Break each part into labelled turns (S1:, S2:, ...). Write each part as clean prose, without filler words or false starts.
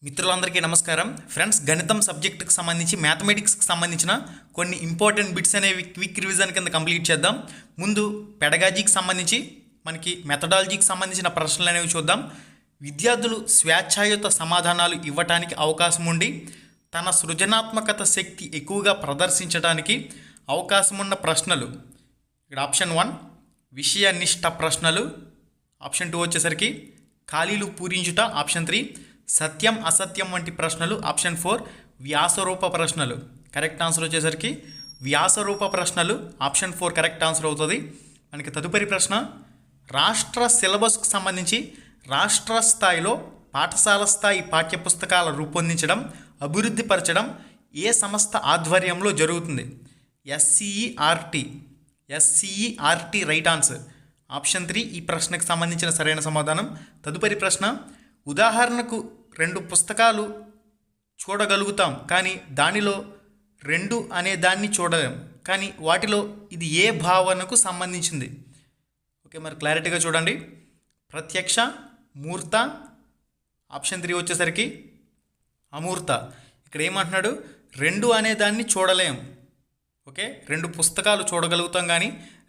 S1: మిత్రులందరికీ నమస్కారం ఫ్రెండ్స్. గణితం సబ్జెక్టుకి సంబంధించి మ్యాథమెటిక్స్కి సంబంధించిన కొన్ని ఇంపార్టెంట్ బిట్స్ అనేవి క్విక్ రివిజన్ కింద కంప్లీట్ చేద్దాం. ముందు పెడగాజీకి సంబంధించి మనకి మెథడాలజీకి సంబంధించిన ప్రశ్నలు అనేవి చూద్దాం. విద్యార్థులు స్వేచ్ఛాయుత సమాధానాలు ఇవ్వటానికి అవకాశం ఉండి తన సృజనాత్మకత శక్తి ఎక్కువగా ప్రదర్శించడానికి అవకాశం ఉన్న ప్రశ్నలు. ఇక్కడ ఆప్షన్ 1 విషయనిష్ట ప్రశ్నలు, ఆప్షన్ 2 వచ్చేసరికి ఖాళీలు పూరించుట, ఆప్షన్ 3 సత్యం అసత్యం వంటి ప్రశ్నలు, ఆప్షన్ 4 వ్యాసరూప ప్రశ్నలు. కరెక్ట్ ఆన్సర్ వచ్చేసరికి వ్యాసరూప ప్రశ్నలు, ఆప్షన్ 4 కరెక్ట్ ఆన్సర్ అవుతుంది. మనకి తదుపరి ప్రశ్న, రాష్ట్ర సిలబస్కు సంబంధించి రాష్ట్ర స్థాయిలో పాఠశాల స్థాయి పాఠ్యపుస్తకాల రూపొందించడం, అభివృద్ధి పరచడం ఏ సంస్థ ఆధ్వర్యంలో జరుగుతుంది? SCERT right answer. ఆప్షన్ 3 ఈ ప్రశ్నకు సంబంధించిన సరైన సమాధానం. తదుపరి ప్రశ్న, ఉదాహరణకు 2 పుస్తకాలు చూడగలుగుతాం కానీ దానిలో 2 అనే దాన్ని చూడలేం, కానీ వాటిలో ఇది ఏ భావనకు సంబంధించింది? ఓకే, మరి క్లారిటీగా చూడండి. ప్రత్యక్ష, మూర్త, ఆప్షన్ 3 వచ్చేసరికి అమూర్త. ఇక్కడ ఏమంటున్నాడు? 2 అనే దాన్ని చూడలేం. ఓకే, 2 పుస్తకాలు చూడగలుగుతాం కానీ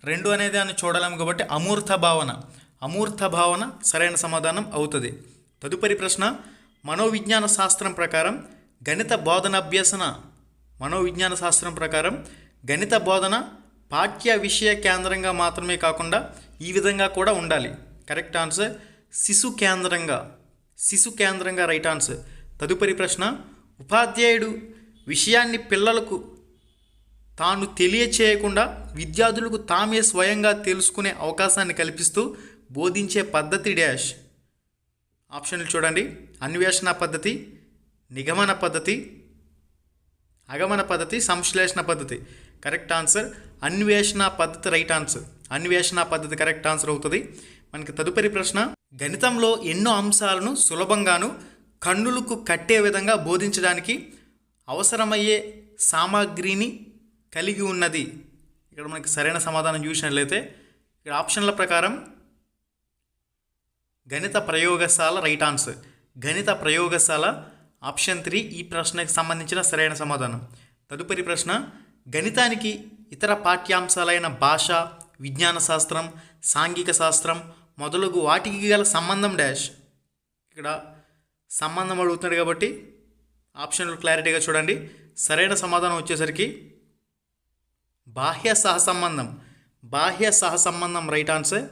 S1: 2 అనే దాన్ని చూడలేము కాబట్టి అమూర్త భావన సరైన సమాధానం అవుతుంది. తదుపరి ప్రశ్న, మనోవిజ్ఞాన శాస్త్రం ప్రకారం గణిత బోధన పాఠ్య విషయ కేంద్రంగా మాత్రమే కాకుండా ఈ విధంగా కూడా ఉండాలి. కరెక్ట్ ఆన్సర్ శిశు కేంద్రంగా రైట్ ఆన్సర్. తదుపరి ప్రశ్న, ఉపాధ్యాయుడు విషయాన్ని పిల్లలకు తాను తెలియచేయకుండా విద్యార్థులకు తామే స్వయంగా తెలుసుకునే అవకాశాన్ని కల్పిస్తూ బోధించే పద్ధతి డాష్. ఆప్షన్లు చూడండి. అన్వేషణ పద్ధతి, నిగమన పద్ధతి, అగమన పద్ధతి, సంశ్లేషణ పద్ధతి. కరెక్ట్ ఆన్సర్ అన్వేషణ పద్ధతి రైట్ ఆన్సర్. అన్వేషణ పద్ధతి కరెక్ట్ ఆన్సర్ అవుతుంది. మనకి తదుపరి ప్రశ్న, గణితంలో ఎన్నో అంశాలను సులభంగాను కన్నులకు కట్టే విధంగా బోధించడానికి అవసరమయ్యే సామాగ్రిని కలిగి ఉన్నది. ఇక్కడ మనకి సరైన సమాధానం చూసినట్లయితే ఇక్కడ ఆప్షన్ల ప్రకారం గణిత ప్రయోగశాల రైట్ ఆన్సర్. గణిత ప్రయోగశాల ఆప్షన్ 3 ఈ ప్రశ్నకు సంబంధించిన సరైన సమాధానం. తదుపరి ప్రశ్న, గణితానికి ఇతర పాఠ్యాంశాలైన భాష, విజ్ఞాన శాస్త్రం, సాంఘిక శాస్త్రం మొదలగు వాటికి గల సంబంధం డాష్. ఇక్కడ సంబంధం అడుగుతున్నాడు కాబట్టి ఆప్షన్లు క్లారిటీగా చూడండి. సరైన సమాధానం వచ్చేసరికి బాహ్య సహసంబంధం రైట్ ఆన్సర్.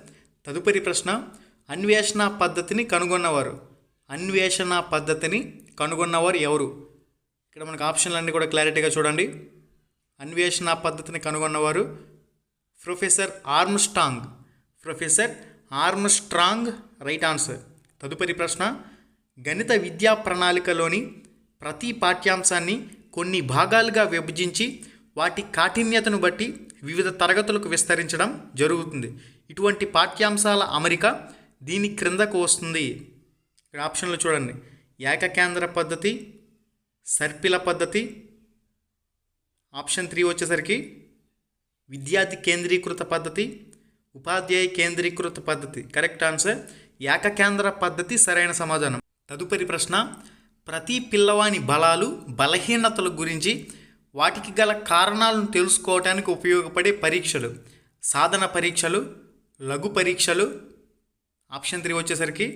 S1: తదుపరి ప్రశ్న, అన్వేషణ పద్ధతిని కనుగొన్నవారు ఎవరు? ఇక్కడ మనకు ఆప్షన్లన్నీ కూడా క్లారిటీగా చూడండి. అన్వేషణ పద్ధతిని కనుగొన్నవారు ప్రొఫెసర్ ఆర్మ్స్ట్రాంగ్ రైట్ ఆన్సర్. తదుపరి ప్రశ్న, గణిత విద్యా ప్రణాళికలోని ప్రతి పాఠ్యాంశాన్ని కొన్ని భాగాలుగా విభజించి వాటి కాఠిన్యతను బట్టి వివిధ తరగతులకు విస్తరించడం జరుగుతుంది. ఇటువంటి పాఠ్యాంశాల అమరిక దీని క్రిందకు వస్తుంది. ఇక్కడ ఆప్షన్లు చూడండి. ఏకకేంద్ర పద్ధతి, సర్పిల పద్ధతి, ఆప్షన్ 3 వచ్చేసరికి విద్యార్థి కేంద్రీకృత పద్ధతి, ఉపాధ్యాయ కేంద్రీకృత పద్ధతి. కరెక్ట్ ఆన్సర్ ఏకకేంద్ర పద్ధతి సరైన సమాధానం. తదుపరి ప్రశ్న, ప్రతి పిల్లవాని బలాలు, బలహీనతల గురించి వాటికి గల కారణాలను తెలుసుకోవడానికి ఉపయోగపడే పరీక్షలు. సాధన పరీక్షలు, లఘు పరీక్షలు, ఆప్షన్ 3 వచ్చేసరికి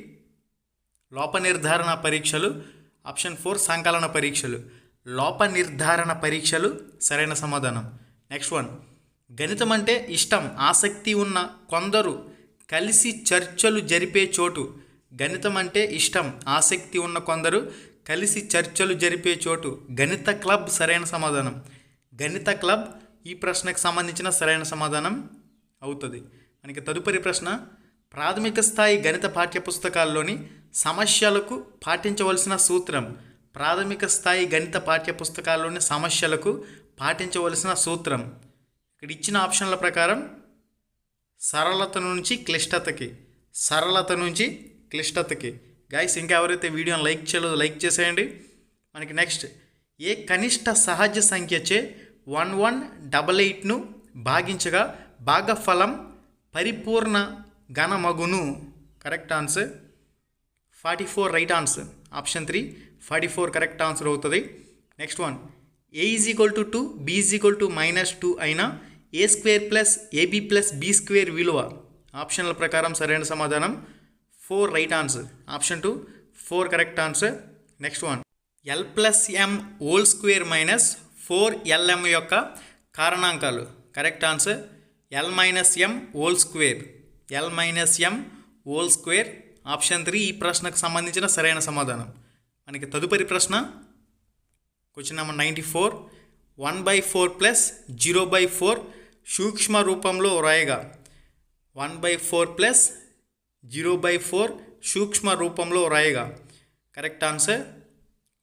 S1: లోప నిర్ధారణ పరీక్షలు, ఆప్షన్ 4 సంకలన పరీక్షలు. లోప నిర్ధారణ పరీక్షలు సరైన సమాధానం. నెక్స్ట్ వన్, గణితం అంటే ఇష్టం, ఆసక్తి ఉన్న కొందరు కలిసి చర్చలు జరిపే చోటు. గణితం అంటే ఇష్టం, ఆసక్తి ఉన్న కొందరు కలిసి చర్చలు జరిపే చోటు. గణిత క్లబ్ సరైన సమాధానం. గణిత క్లబ్ ఈ ప్రశ్నకు సంబంధించిన సరైన సమాధానం అవుతుంది. మనకి తదుపరి ప్రశ్న, ప్రాథమిక స్థాయి గణిత పాఠ్యపుస్తకాల్లోని సమస్యలకు పాటించవలసిన సూత్రం. ప్రాథమిక స్థాయి గణిత పాఠ్యపుస్తకాల్లోని సమస్యలకు పాటించవలసిన సూత్రం. ఇక్కడ ఇచ్చిన ఆప్షన్ల ప్రకారం సరళత నుంచి క్లిష్టతకి. గైస్, ఇంకా ఎవరైతే వీడియోని లైక్ చేయలేదో లైక్ చేసేయండి. మనకి నెక్స్ట్, ఏ కనిష్ట సహజ సంఖ్యచే 1188ను భాగించగా భాగఫలం పరిపూర్ణ ఘనమగును. Correct answer 44 right answer. Option 3 44 correct answer అవుతుంది. Next one, a is equal to 2, b is equal to -2 అయినా a square plus ab plus b square విలువ. ఆప్షన్ల ప్రకారం సరైన సమాధానం 4 right answer. Option 2 4 correct answer. Next one, l plus m whole square minus 4LM యొక్క కారణాంకాలు. Correct answer l minus m whole square. L minus m whole square. Option 3 ఈ ప్రశ్నకు సంబంధించిన సరైన సమాధానం. మనకి తదుపరి ప్రశ్న క్వశ్చన్ నెంబర్ 94. 1/4 ప్లస్ 0/4 సూక్ష్మ రూపంలో వ్రాయగా. 1/4 ప్లస్ 0/4 సూక్ష్మ రూపంలో వ్రాయగా. Correct answer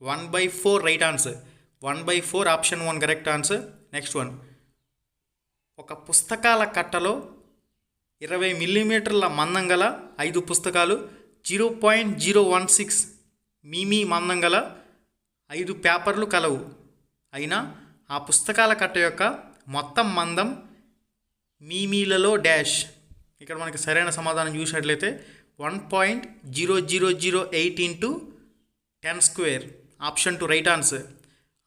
S1: 1/4 right answer. 1/4 option 1 correct answer. Next one, ఒక పుస్తకాల కట్టలో 20 మిల్లీమీటర్ల మందం గల 5 పుస్తకాలు, 0.016 మిమీ మందం గల 5 పేపర్లు కలవు. అయినా ఆ పుస్తకాల కట్ట యొక్క మొత్తం మందం మిమీలలో డాష్. ఇక్కడ మనకి సరైన సమాధానం చూసినట్లయితే 1.0008 × 10 square. Option 2 right answer.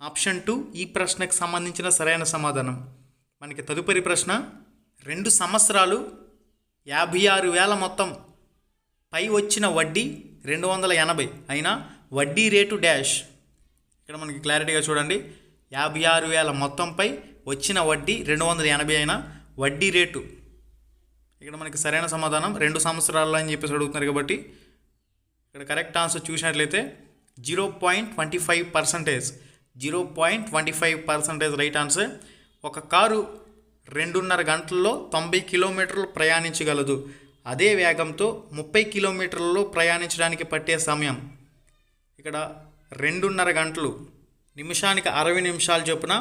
S1: Option 2 ఈ ప్రశ్నకు సంబంధించిన సరైన సమాధానం. మనకి తదుపరి ప్రశ్న, 2 సంవత్సరాలు 56,000 మొత్తం పై వచ్చిన వడ్డీ 280 అయినా వడ్డీ రేటు డాష్. ఇక్కడ మనకి క్లారిటీగా చూడండి, 56,000 మొత్తంపై వచ్చిన వడ్డీ 280 అయినా వడ్డీ రేటు. ఇక్కడ మనకి సరైన సమాధానం 2 సంవత్సరాలు అని చెప్పేసి అడుగుతున్నారు కాబట్టి ఇక్కడ కరెక్ట్ ఆన్సర్ చూసినట్లయితే 0.25%. 0.25% రైట్ ఆన్సర్. ఒక కారు 2.5 గంటల్లో 90 కిలోమీటర్లు ప్రయాణించగలదు. అదే వేగంతో 30 కిలోమీటర్లలో ప్రయాణించడానికి పట్టే సమయం. ఇక్కడ 2.5 గంటలు, నిమిషానికి 60 నిమిషాలు చొప్పున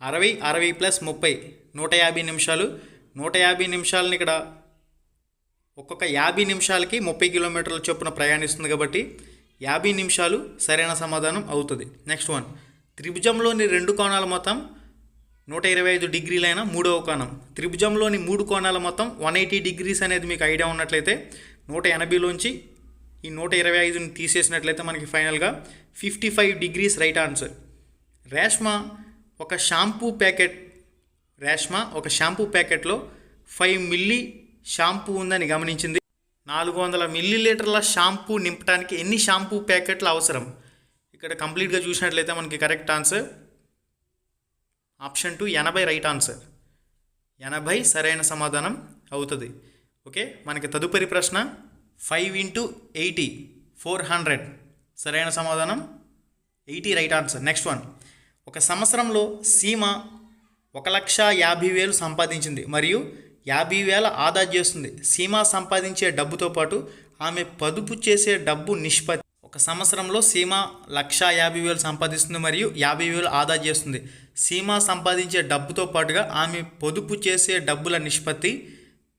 S1: 60 60 + 30 150 నిమిషాలు. 150 నిమిషాలని ఇక్కడ ఒక్కొక్క 50 నిమిషాలకి 30 కిలోమీటర్ల చొప్పున ప్రయాణిస్తుంది కాబట్టి 50 నిమిషాలు సరైన సమాధానం అవుతుంది. నెక్స్ట్ వన్, త్రిభుజంలోని 2 కోణాల మొత్తం 125 డిగ్రీలైన మూడవ కోణం. త్రిభుజంలోని 3 కోణాల మొత్తం 180 డిగ్రీస్ అనేది మీకు ఐడియా ఉన్నట్లయితే 180లోంచి ఈ 125ని తీసేసినట్లయితే మనకి ఫైనల్గా 55 డిగ్రీస్ రైట్ ఆన్సర్. రేష్మ ఒక షాంపూ ప్యాకెట్లో 5 మిల్లీ షాంపూ ఉందని గమనించింది. 400 మిల్లీలీటర్ల షాంపూ నింపడానికి ఎన్ని షాంపూ ప్యాకెట్లు అవసరం? ఇక్కడ కంప్లీట్గా చూసినట్లయితే మనకి correct answer option 2 80 right answer. 80 సరైన సమాధానం అవుతుంది. ఓకే, మనకి తదుపరి ప్రశ్న 5 × 80 400 సరైన సమాధానం 80 రైట్ ఆన్సర్. నెక్స్ట్ వన్, ఒక సంవత్సరంలో సీమ 1,50,000 సంపాదించింది మరియు 50,000 ఆదా చేస్తుంది. సీమ సంపాదించే డబ్బుతో పాటు ఆమె పొదుపు చేసే డబ్బు నిష్పత్తి. ఒక సంవత్సరంలో సీమ 1,50,000 సంపాదిస్తుంది మరియు 50,000 ఆదా చేస్తుంది. సీమ సంపాదించే డబ్బుతో పాటుగా ఆమె పొదుపు చేసే డబ్బుల నిష్పత్తి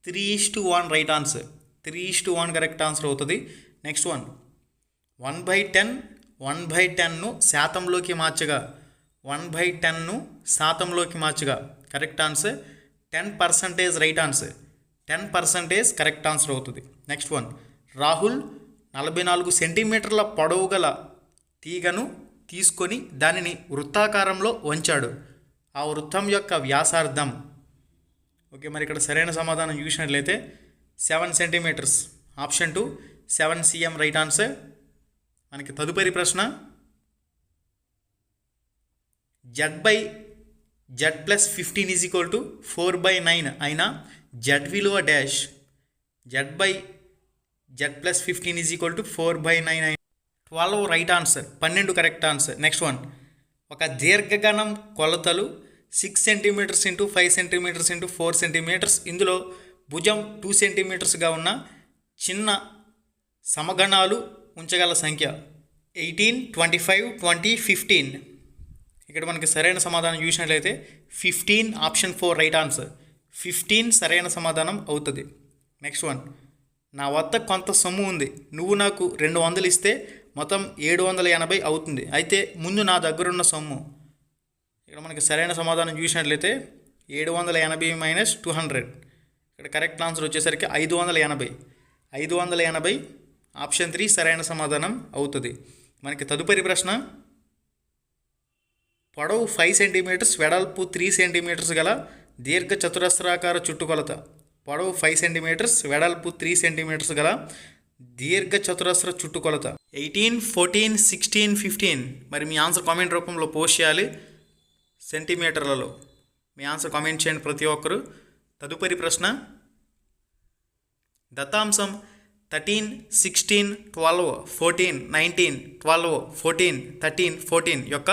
S1: 3:1 రైట్ ఆన్సర్. 3:1 కరెక్ట్ ఆన్సర్ అవుతుంది. నెక్స్ట్ వన్, 1/10ను శాతంలోకి మార్చగా. 1/10ను శాతంలోకి మార్చగా. Correct answer 10% right answer. 10% correct answer అవుతుంది. నెక్స్ట్ వన్, రాహుల్ 44 సెంటీమీటర్ల పొడవు గల తీగను తీసుకొని దానిని వృత్తాకారంలో వంచాడు. ఆ వృత్తం యొక్క వ్యాసార్థం. ఓకే, మరి ఇక్కడ సరైన సమాధానం చూసినట్లయితే 7 centimetres. Option 2 7 cm right answer. మనకి తదుపరి ప్రశ్న, Z/Z+15 = 4/9 అయినా Z విలువ డాష్. Z/Z+15 = 4/9 అయినా 12 right answer. 12 correct answer. Next one, ఒక దీర్ఘగణం కొలతలు 6 సెంటీమీటర్స్ × 5 సెంటీమీటర్స్ × 4 సెంటీమీటర్స్. ఇందులో భుజం 2 సెంటీమీటర్స్గా ఉన్న చిన్న సమగణాలు ఉంచగల సంఖ్య 18, 25, 20, 15. ఇక్కడ మనకి సరైన సమాధానం చూసినట్లయితే 15 ఆప్షన్ 4 రైట్ ఆన్సర్. 15 సరైన సమాధానం అవుతుంది. నెక్స్ట్ వన్, నా వద్ద కొంత సొమ్ము ఉంది, నువ్వు నాకు 200 ఇస్తే మొత్తం 780 అవుతుంది. అయితే ముందు నా దగ్గరున్న సొమ్ము. ఇక్కడ మనకి సరైన సమాధానం చూసినట్లయితే 780 - 200. ఇక్కడ కరెక్ట్ ఆన్సర్ వచ్చేసరికి 580. 580 ఆప్షన్ 3 సరైన సమాధానం అవుతుంది. మనకి తదుపరి ప్రశ్న, పొడవు 5 సెంటీమీటర్స్ వెడల్పు 3 సెంటీమీటర్స్ గల దీర్ఘ చతురస్రాకార చుట్టుకొలత. పొడవు 5 సెంటీమీటర్స్ వెడల్పు 3 సెంటీమీటర్స్ గల దీర్ఘ చతురస్ర చుట్టుకొలత. 18, 14, 16, 15. మరి మీ ఆన్సర్ కామెంట్ రూపంలో పోస్ట్ చేయాలి సెంటీమీటర్లలో. మీ ఆన్సర్ కామెంట్ చేయండి ప్రతి ఒక్కరు. తదుపరి ప్రశ్న, దత్తాంశం 13, 16, 12, 14, 19, 12, 14, 13, 14 యొక్క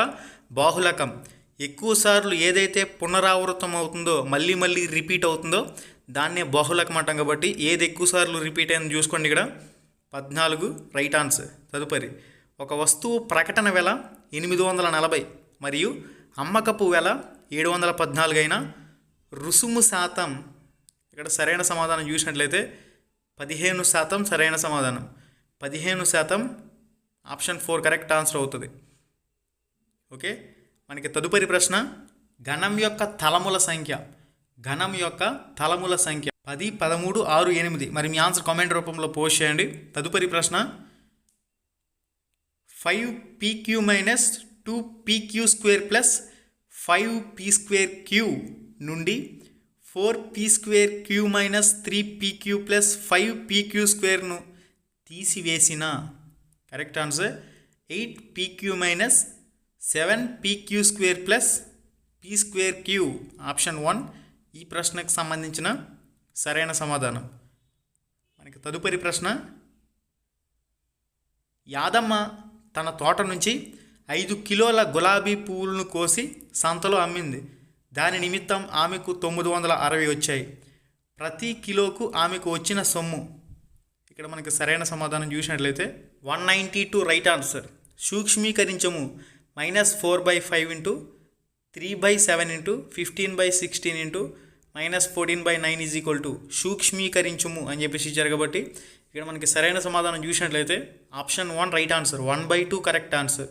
S1: బాహుళకం. ఎక్కువసార్లు ఏదైతే పునరావృతం అవుతుందో, మళ్ళీ మళ్ళీ రిపీట్ అవుతుందో దాన్నే బాహుళకం అంటాం. కాబట్టి ఏది ఎక్కువసార్లు రిపీట్ అయింది చూసుకోండి. ఇక్కడ 14 రైట్ ఆన్సర్. తదుపరి, ఒక వస్తువు ప్రకటన వెల 840 మరియు అమ్మకపు వెల 714 అయిన రుసుము శాతం, ఇక్కడ సరైన సమాధానం చూసినట్లయితే 15% సరైన సమాధానం. 15% ఆప్షన్ 4 కరెక్ట్ ఆన్సర్ అవుతుంది. ఓకే, మనకి తదుపరి ప్రశ్న, ఘనం యొక్క తలముల సంఖ్య. ఘనం యొక్క తలముల సంఖ్య 10, 13, 6, 8. మరి మీ ఆన్సర్ కామెంట్ రూపంలో పోస్ట్ చేయండి. తదుపరి ప్రశ్న, 5pq minus 2pq² plus 5p² నుండి 4p² minus 3pq plus 5pq² తీసివేసిన. Correct answer 8pq minus 7pq² plus p²q. Option 1 ఈ ప్రశ్నకు సంబంధించిన సరైన సమాధానం. మనకి తదుపరి ప్రశ్న, యాదమ్మ తన తోట నుంచి 5 కిలోల గులాబీ పువ్వులను కోసి సంతలో అమ్మింది. దాని నిమిత్తం ఆమెకు 960 వచ్చాయి. ప్రతి కిలోకు ఆమెకు వచ్చిన సొమ్ము. ఇక్కడ మనకి సరైన సమాధానం చూసినట్లయితే 192 రైట్ ఆన్సర్. సూక్ష్మీకరించము -4/5 into 3/7 into 15/16 into -14/9 is equal to సూక్ష్మీకరించుము అని చెప్పేసి ఇచ్చారు. కాబట్టి ఇక్కడ మనకి సరైన సమాధానం చూసినట్లయితే option 1 right answer. 1/2 correct answer.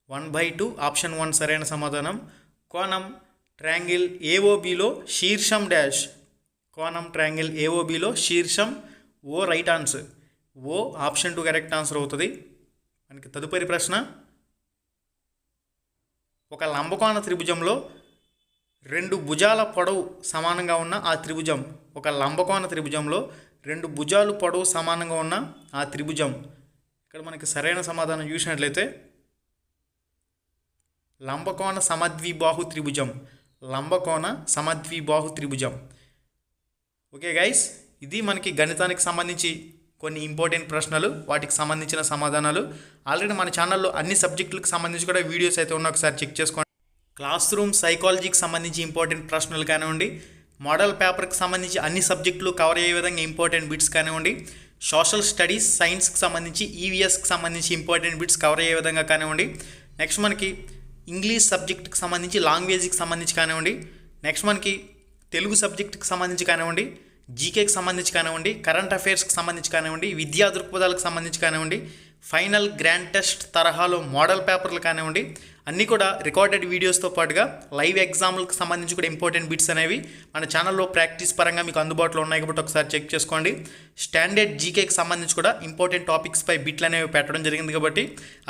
S1: 1/2 option 1 సరైన సమాధానం. కోణం ట్రయాంగిల్ ఏఓబిలో శీర్షం డాష్. కోణం ట్రయాంగిల్ ఏఓబిలో శీర్షం O right answer. O option 2 correct answer అవుతుంది. మనకి తదుపరి ప్రశ్న, ఒక లంబకోణ త్రిభుజంలో 2 భుజాల పొడవు సమానంగా ఉన్న ఆ త్రిభుజం. ఒక లంబకోణ త్రిభుజంలో 2 భుజాలు పొడవు సమానంగా ఉన్న ఆ త్రిభుజం. ఇక్కడ మనకి సరైన సమాధానం చూసినట్లయితే లంబకోణ సమద్విబాహు త్రిభుజం. లంబకోణ సమద్విబాహు త్రిభుజం. ఓకే గైస్, ఇది మనకి గణితానికి సంబంధించి కొన్ని ఇంపార్టెంట్ ప్రశ్నలు, వాటికి సంబంధించిన సమాధానాలు. ఆల్రెడీ మన ఛానల్లో అన్ని సబ్జెక్టులకు సంబంధించి కూడా వీడియోస్ అయితే ఉన్నాయి, ఒకసారి చెక్ చేసుకోండి. క్లాస్ రూమ్ సైకాలజీకి సంబంధించి ఇంపార్టెంట్ ప్రశ్నలు కానివ్వండి, మోడల్ పేపర్కి సంబంధించి అన్ని సబ్జెక్టులు కవర్ అయ్యే విధంగా ఇంపార్టెంట్ బిట్స్ కానివ్వండి, సోషల్ స్టడీస్ సైన్స్కి సంబంధించి ఈవీఎస్కి సంబంధించి ఇంపార్టెంట్ బిట్స్ కవర్ అయ్యే విధంగా కానివ్వండి, నెక్స్ట్ మనకి ఇంగ్లీష్ సబ్జెక్ట్కి సంబంధించి లాంగ్వేజ్కి సంబంధించి కానివ్వండి, నెక్స్ట్ మనకి తెలుగు సబ్జెక్ట్కి సంబంధించి కానివ్వండి, జీకేకి సంబంధించి కానివ్వండి, కరెంట్ అఫైర్స్కి సంబంధించి కానివ్వండి, విద్యా దృక్పథాలకు సంబంధించి కానివ్వండి, ఫైనల్ గ్రాండ్ టెస్ట్ తరహాలో మోడల్ పేపర్లు కానివ్వండి, అన్నీ కూడా రికార్డెడ్ వీడియోస్తో పాటుగా లైవ్ ఎగ్జామ్లకు సంబంధించి కూడా ఇంపార్టెంట్ బిట్స్ అనేవి మన ఛానల్లో ప్రాక్టీస్ పరంగా మీకు అందుబాటులో ఉన్నాయి. కాబట్టి ఒకసారి చెక్ చేసుకోండి. స్టాండర్డ్ జీకేకి సంబంధించి కూడా ఇంపార్టెంట్ టాపిక్స్పై బిట్లు అనేవి పెట్టడం జరిగింది. కాబట్టి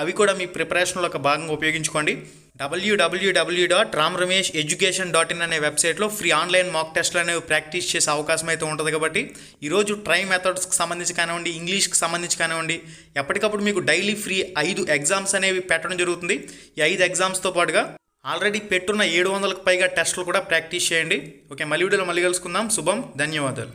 S1: అవి కూడా మీ ప్రిపరేషన్లో ఒక భాగంగా ఉపయోగించుకోండి. www.ramramesheducation.in అనే వెబ్సైట్లో ఫ్రీ ఆన్లైన్ మాక్ టెస్ట్లు అనేవి ప్రాక్టీస్ చేసే అవకాశం అయితే ఉంటుంది. కాబట్టి ఈరోజు ట్రై మెథడ్స్కి సంబంధించి కానివ్వండి, ఇంగ్లీష్కి సంబంధించి కానివ్వండి, ఎప్పటికప్పుడు మీకు డైలీ ఫ్రీ 5 ఎగ్జామ్స్ అనేవి పెట్టడం జరుగుతుంది. ఈ 5 ఎగ్జామ్స్తో పాటుగా ఆల్రెడీ పెట్టున్న 700కు పైగా టెస్టులు కూడా ప్రాక్టీస్ చేయండి. ఓకే, మళ్ళీ వీడియోలో మళ్ళీ కలుసుకుందాం. శుభం, ధన్యవాదాలు.